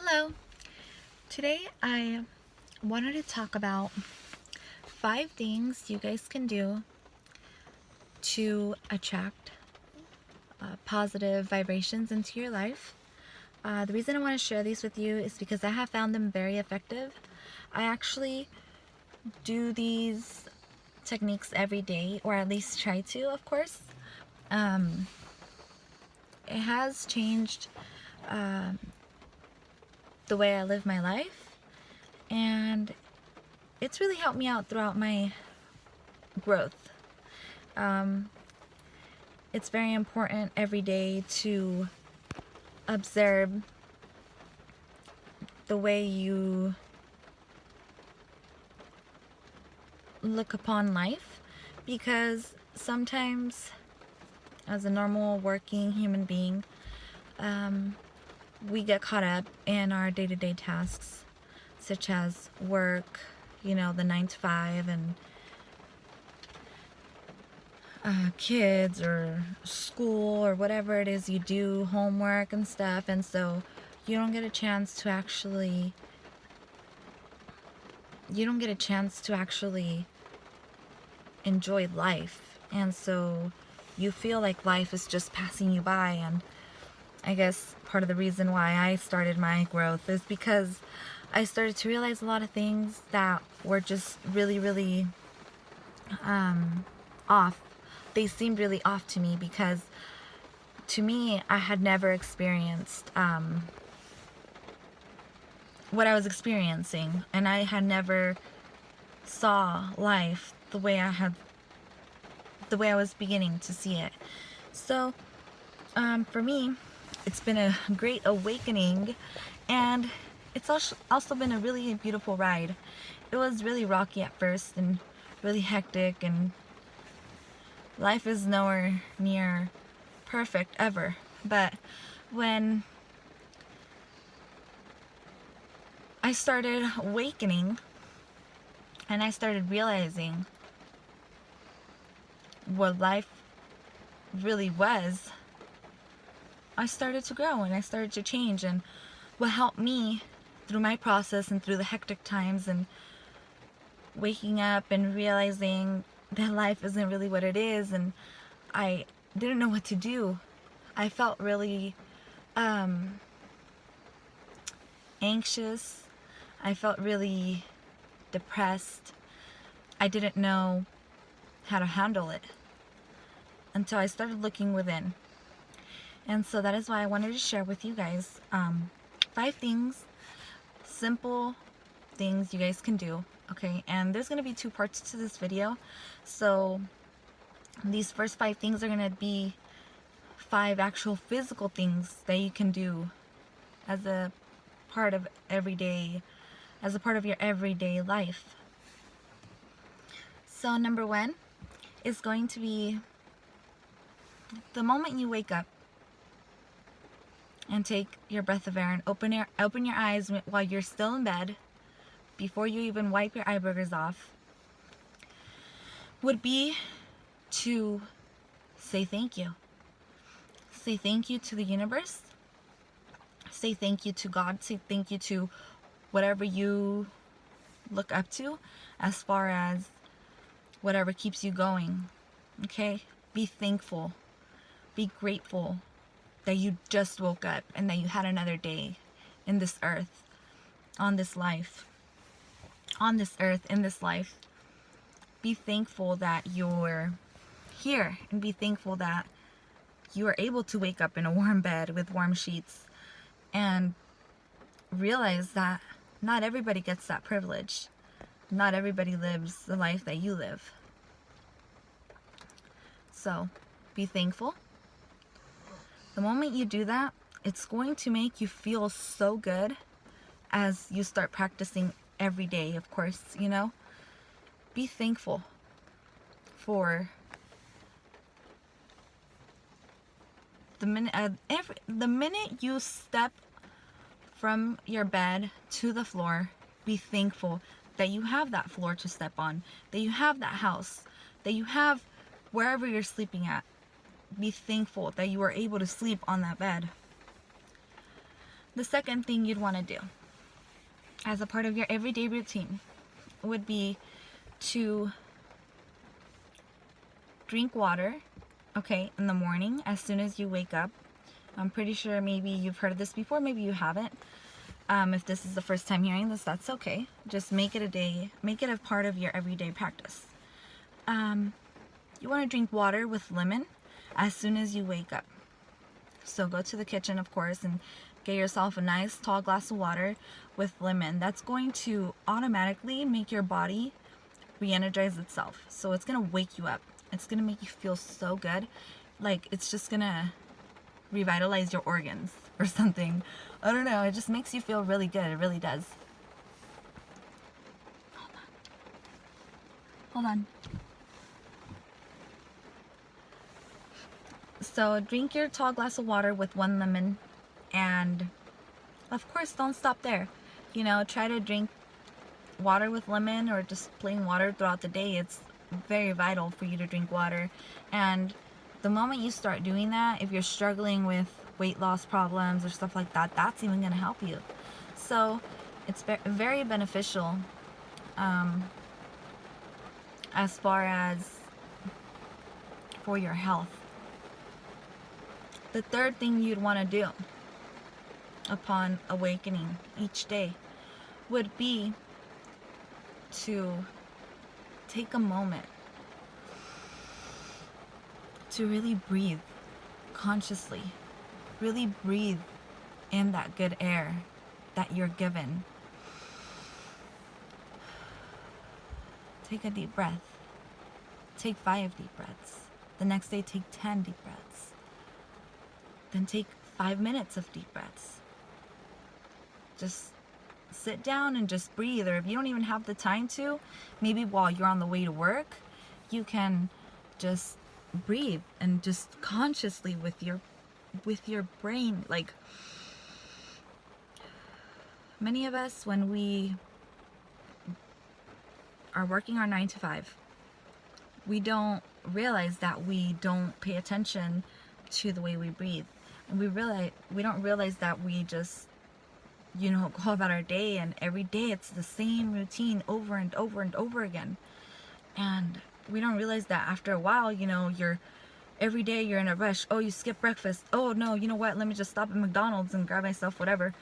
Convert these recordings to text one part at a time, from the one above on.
Hello. Today I wanted to talk about 5 things you guys can do to attract positive vibrations into your life. The reason I want to share these with you is because I have found them very effective. I actually do these techniques every day, or at least try to, of course. It has changed the way I live my life, and it's really helped me out throughout my growth. It's very important every day to observe the way you look upon life, because sometimes as a normal working human being, we get caught up in our day-to-day tasks, such as work, the 9 to 5, and kids or school or whatever it is you do, homework and stuff, and so you don't get a chance to actually enjoy life, and so you feel like life is just passing you by. And I guess part of the reason why I started my growth is because I started to realize a lot of things that were just really off. They seemed really off to me, because to me, I had never experienced what I was experiencing, and I had never saw life the way I was beginning to see it. So for me, it's been a great awakening, and it's also been a really beautiful ride. It was really rocky at first and really hectic, and life is nowhere near perfect ever. But when I started awakening and I started realizing what life really was, I started to grow and I started to change. And what helped me through my process and through the hectic times and waking up and realizing that life isn't really what it is, and I didn't know what to do. I felt really anxious. I felt really depressed. I didn't know how to handle it until I started looking within. And so that is why I wanted to share with you guys 5 things, simple things you guys can do. Okay, and there's going to be 2 parts to this video. So these first 5 things are going to be 5 actual physical things that you can do as a part of your everyday life. So number 1 is going to be the moment you wake up and take your breath of air and open your eyes while you're still in bed, before you even wipe your eye boogers off, would be to say thank you. Say thank you to the universe. Say thank you to God. Say thank you to whatever you look up to, as far as whatever keeps you going. Okay? Be thankful. Be grateful that you just woke up and that you had another day in this earth, on this earth, in this life. Be thankful that you're here, and be thankful that you are able to wake up in a warm bed with warm sheets, and realize that not everybody gets that privilege. Not everybody lives the life that you live. So be thankful. The moment you do that, it's going to make you feel so good as you start practicing every day, of course, Be thankful for the minute you step from your bed to the floor. Be thankful that you have that floor to step on, that you have that house, that you have wherever you're sleeping at. Be thankful that you are able to sleep on that bed. The second thing you'd want to do as a part of your everyday routine would be to drink water, okay, in the morning as soon as you wake up. I'm pretty sure maybe you've heard this before, maybe you haven't. If this is the first time hearing this, that's okay. Just make it a part of your everyday practice. You want to drink water with lemon as soon as you wake up. So go to the kitchen, of course, and get yourself a nice tall glass of water with lemon. That's going to automatically make your body re-energize itself. So it's going to wake you up. It's going to make you feel so good. Like it's just going to revitalize your organs or something. I don't know. It just makes you feel really good. It really does. Hold on. So drink your tall glass of water with 1 lemon, and of course don't stop there. You know, try to drink water with lemon or just plain water throughout the day. It's very vital for you to drink water. And the moment you start doing that, if you're struggling with weight loss problems or stuff like that, that's even going to help you. So it's very beneficial as far as for your health. The third thing you'd want to do upon awakening each day would be to take a moment to really breathe consciously. Really breathe in that good air that you're given. Take a deep breath. Take 5 deep breaths. The next day, take 10 deep breaths. Then take 5 minutes of deep breaths. Just sit down and just breathe. Or if you don't even have the time to, maybe while you're on the way to work, you can just breathe and just consciously with your brain. Like, many of us, when we are working our 9 to 5, we don't realize that we don't pay attention to the way we breathe. And we don't realize that we just, go about our day, and every day it's the same routine over and over and over again. And we don't realize that after a while, every day you're in a rush. Oh, you skip breakfast. Oh no, you know what? Let me just stop at McDonald's and grab myself whatever,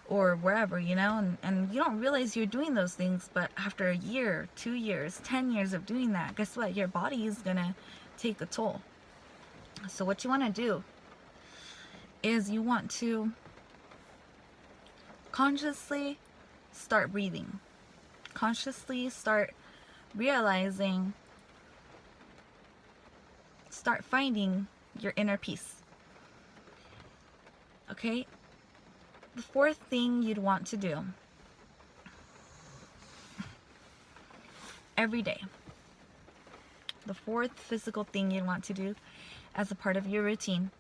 or wherever, and you don't realize you're doing those things. But after a year, 2 years, 10 years of doing that, guess what? Your body is gonna take a toll. So what you want to do is you want to consciously start breathing. Consciously start realizing, start finding your inner peace. Okay? The fourth thing you'd want to do every day, the fourth physical thing you'd want to do as a part of your routine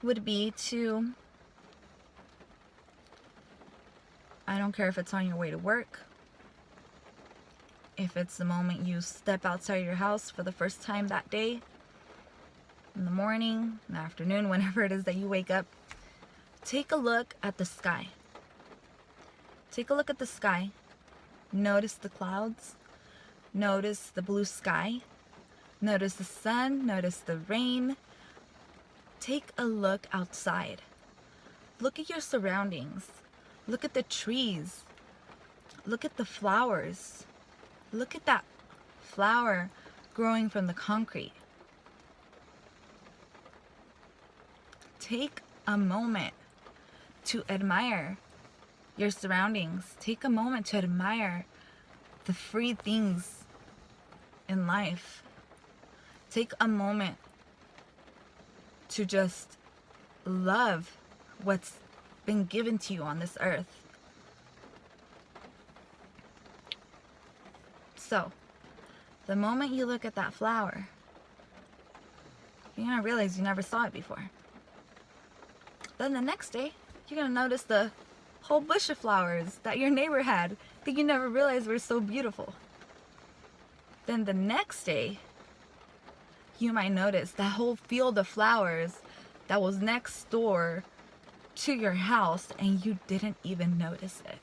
would be to, I don't care if it's on your way to work, if it's the moment you step outside your house for the first time that day, in the morning, in the afternoon, whenever it is that you wake up, take a look at the sky. Take a look at the sky. Notice the clouds. Notice the blue sky. Notice the sun. Notice the rain. Take a look outside. Look at your surroundings. Look at the trees. Look at the flowers. Look at that flower growing from the concrete. Take a moment to admire your surroundings. Take a moment to admire the free things in life. Take a moment to just love what's been given to you on this earth. So, the moment you look at that flower, you're going to realize you never saw it before. Then the next day, you're going to notice the whole bush of flowers that your neighbor had that you never realized were so beautiful. Then the next day, you might notice that whole field of flowers that was next door to your house and you didn't even notice it.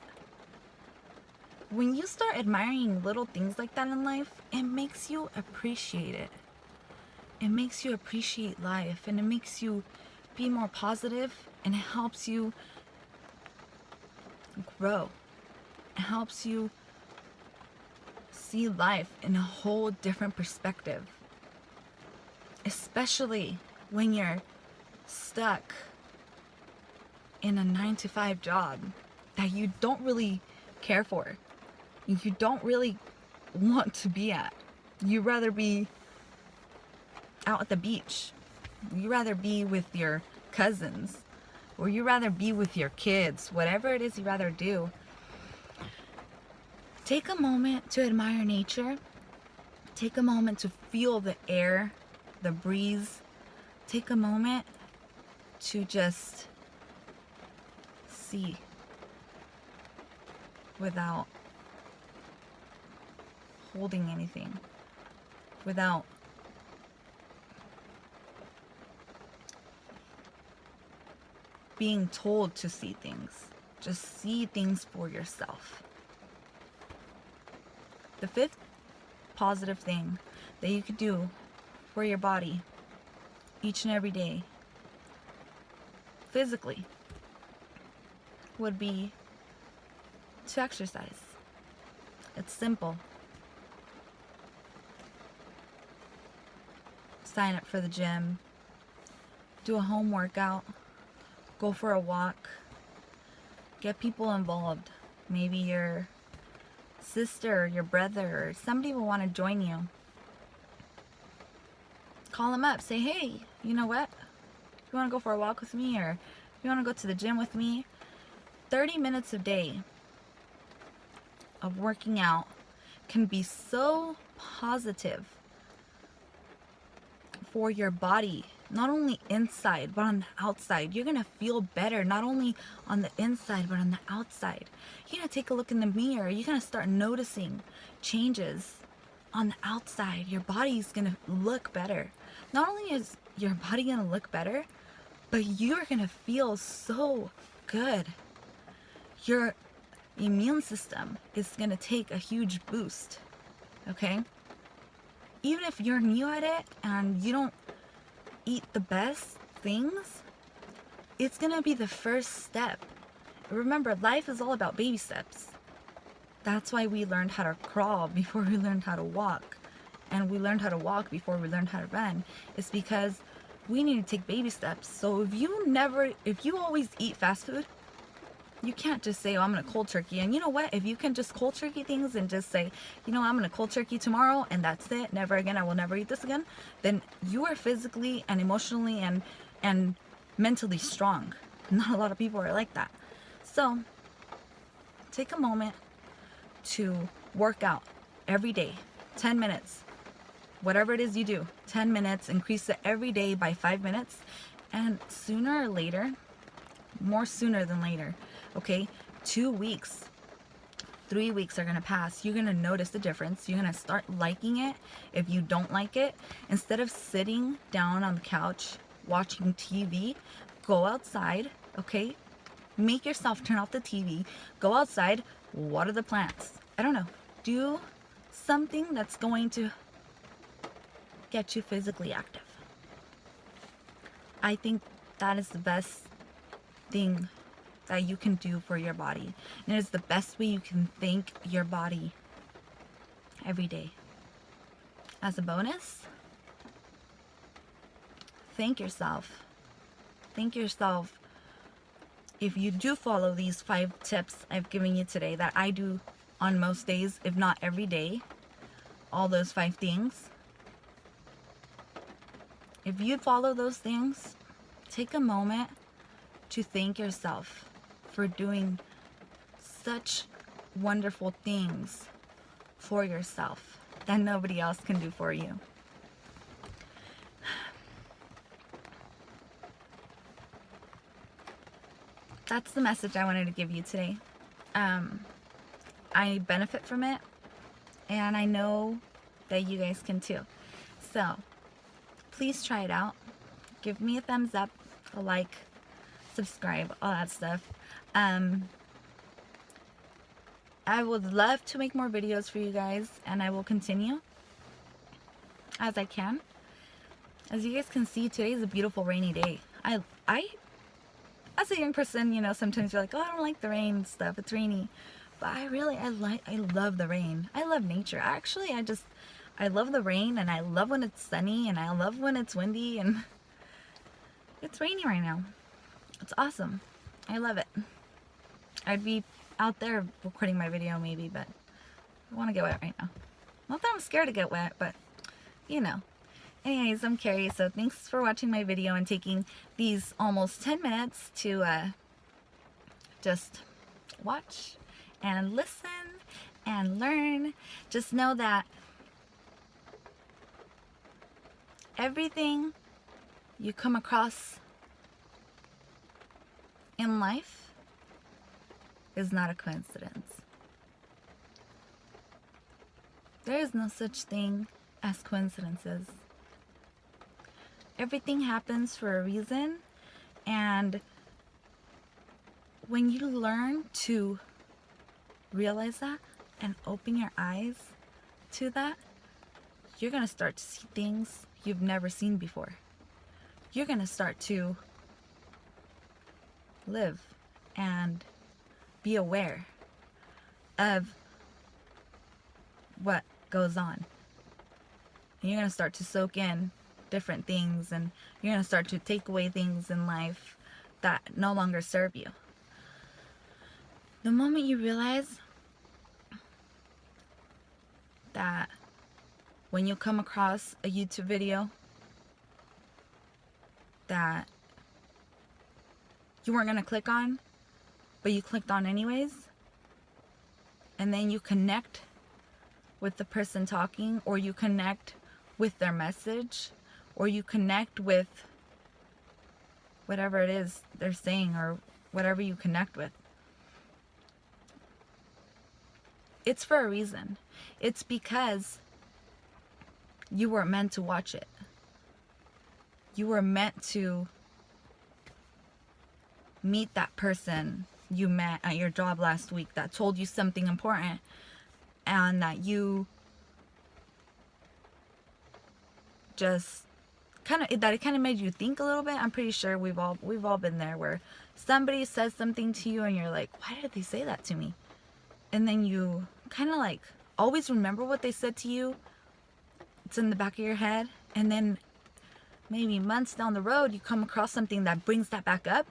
When you start admiring little things like that in life, it makes you appreciate it. It makes you appreciate life, and it makes you be more positive, and it helps you grow. It helps you see life in a whole different perspective. Especially when you're stuck in a 9-to-5 job that you don't really care for. You don't really want to be at. You'd rather be out at the beach. You'd rather be with your cousins. Or you'd rather be with your kids. Whatever it is you'd rather do. Take a moment to admire nature. Take a moment to feel the air, the breeze. Take a moment to just see without holding anything, without being told to see things. Just see things for yourself. The fifth positive thing that you could do for your body each and every day, physically, would be to exercise. It's simple. Sign up for the gym, do a home workout, go for a walk, get people involved. Maybe your sister, your brother, or somebody will want to join you. Call them up, say, hey, you know what? You want to go for a walk with me, or you want to go to the gym with me? 30 minutes a day of working out can be so positive for your body, not only inside but on the outside. You're gonna feel better, not only on the inside but on the outside. You're gonna take a look in the mirror. You're gonna start noticing changes on the outside. Your body's gonna look better. Not only is your body gonna look better, but you're gonna feel so good. Your immune system is gonna take a huge boost. Okay? Even if you're new at it and you don't eat the best things, it's gonna be the first step. Remember, life is all about baby steps. That's why we learned how to crawl before we learned how to walk. And we learned how to walk before we learned how to run. It's because we need to take baby steps. So if you always eat fast food, you can't just say, oh, I'm gonna cold turkey. And you know what? If you can just cold turkey things and just say, you know, I'm gonna cold turkey tomorrow and that's it, never again, I will never eat this again, then you are physically and emotionally and mentally strong. Not a lot of people are like that. So take a moment to work out every day, 10 minutes. Whatever it is you do, 10 minutes, increase it every day by 5 minutes. And sooner or later, more sooner than later, okay, 2 weeks, 3 weeks are gonna pass. You're gonna notice the difference. You're gonna start liking it. If you don't like it, instead of sitting down on the couch watching TV, go outside, okay? Make yourself turn off the TV, go outside, water the plants. I don't know, do something that's going to get you physically active. I think that is the best thing that you can do for your body. And it is the best way you can thank your body every day. As a bonus, thank yourself. Thank yourself if you do follow these 5 tips I've given you today that I do on most days, if not every day. All those 5 things. If you follow those things, take a moment to thank yourself for doing such wonderful things for yourself that nobody else can do for you. That's the message I wanted to give you today. I benefit from it, and I know that you guys can too. So please try it out. Give me a thumbs up, a like, subscribe, all that stuff. I would love to make more videos for you guys, and I will continue as I can. As you guys can see, today is a beautiful rainy day. I as a young person, you know, sometimes you're like, oh, I don't like the rain stuff, it's rainy. But I love the rain. I love nature. Actually, I love the rain, and I love when it's sunny, and I love when it's windy, and it's rainy right now. It's awesome. I love it. I'd be out there recording my video maybe, but I want to get wet right now. Not that I'm scared to get wet, but you know. Anyways, I'm Carrie, so thanks for watching my video and taking these almost 10 minutes to just watch and listen and learn. Just know that everything you come across in life is not a coincidence. There is no such thing as coincidences. Everything happens for a reason, and when you learn to realize that and open your eyes to that, you're going to start to see things you've never seen before. You're going to start to live and be aware of what goes on. And you're going to start to soak in different things, and you're going to start to take away things in life that no longer serve you. The moment you realize that when you come across a YouTube video that you weren't going to click on, but you clicked on anyways, and then you connect with the person talking, or you connect with their message, or you connect with whatever it is they're saying, or whatever you connect with. It's for a reason. It's because you were meant to watch it. You were meant to meet that person you met at your job last week that told you something important, and that you just it kind of made you think a little bit. I'm pretty sure we've all been there, where somebody says something to you and you're like, why did they say that to me? And then you kind of like always remember what they said to you. It's in the back of your head, and then maybe months down the road you come across something that brings that back up.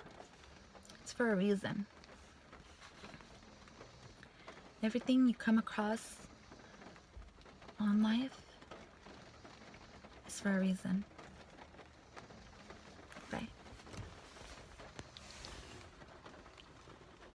It's for a reason. Everything you come across on life is for a reason. Bye.